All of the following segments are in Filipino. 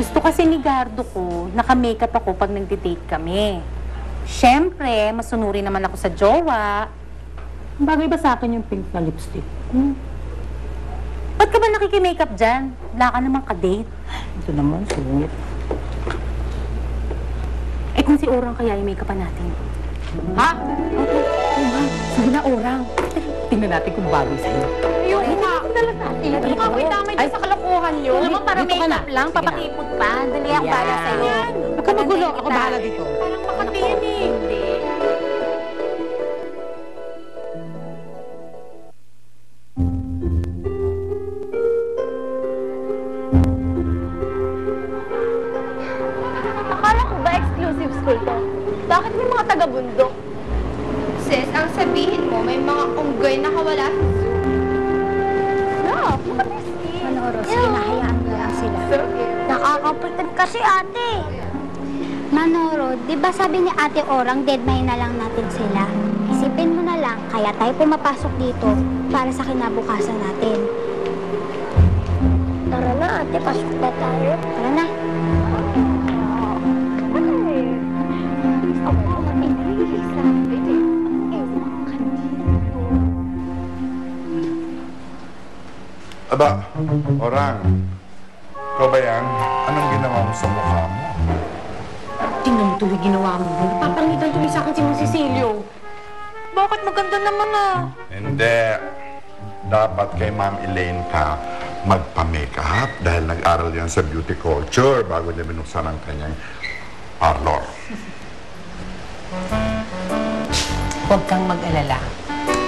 Gusto kasi ni Gardo ko, naka-makeup ako pag nagde-date kami. Siyempre, masunurin naman ako sa jowa. Bagay ba sa akin yung pink na lipstick? Ba't ka ba nakiki-makeup dyan? Wala ka namang ka-date. Ito naman, sungit. Eh kung si Orang kaya yung make-upan natin? Ha? Sige na, Orang. Tingnan natin kung bagay sa'yo. Ayun, dala natin. Ano ka, may damay dyan sa kalokohan nyo? Alam mo, para dito ka make-up na. lang, Sige na. papakipot pa. Dali ang bala sa'yo. Huwag ka magulo, ako bahala dito. Parang makatiin eh. Hindi. Akala ko ba exclusive school to? Bakit may mga taga-bundok? Sis, ang sabihin mo, may mga unggoy na kawala sa zoo. No, makapisi. Manoro, sige, nahayaan mo lang sila. Nakakapitan kasi ate. Manoro, di ba sabi ni ate Orang, deadline na lang natin sila? Isipin mo na lang, kaya tayo pumapasok dito para sa kinabukasan natin. Tara na ate, pasok na tayo. Tara na. Aba, Orang, ikaw ba yan? Anong ginawa mo sa mukha mo? Tingnan mo tuloy ginawa mo. Napapangitan tuloy sa akin si Mang Cecilio. Bakit maganda naman ah? Hindi. Dapat kay Ma'am Elaine ka magpa-makeup dahil nag-aral yan sa beauty culture bago niya binuksan ang kanyang parlor. Huwag kang mag-alala.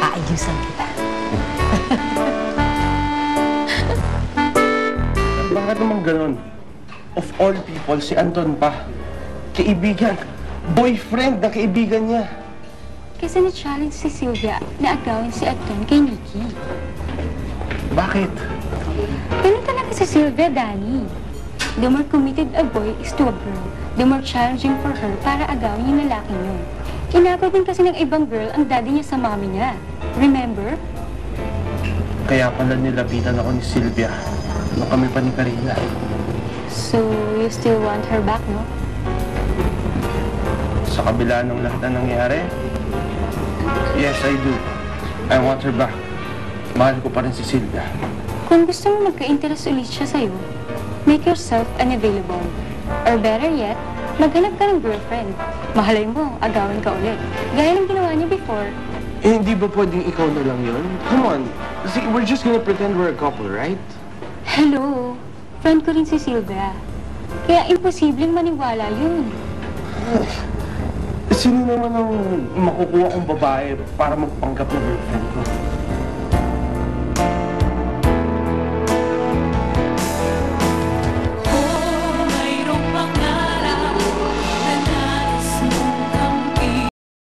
Aayusan kita. Bakit naman ganon? Of all people, si Anton pa. Kaibigan. Boyfriend na kaibigan niya. Kasi na-challenge si Sylvia na agawin si Anton kay Nikki. Bakit? Ganun talaga si Sylvia, Danny. The more committed a boy is to a girl, the more challenging for her para agawin yung lalaking yun. Inagaw din kasi ng ibang girl ang daddy niya sa mommy niya. Remember? Kaya pala nilapitan ako ni Sylvia nung kami pa ni Karina. So, you still want her back, no? Sa kabila ng lahat na nangyari, yes, I do. I want her back. Mahal ko pa rin si Sylvia. Kung gusto mo magka-interest ulit siya sa'yo, make yourself unavailable. Or better yet, maghanap ka ng girlfriend. Mahalay mo, agawin ka ulit. Gaya ng ginawa niya before. Eh, hindi ba pwedeng ikaw na lang yun? Come on. See, we're just gonna pretend we're a couple, right? Hello, friend ko rin si Sylvia. Kaya imposibleng maniwala yun. Sino naman ang makukuha kong babae para magpanggap na girlfriend ko?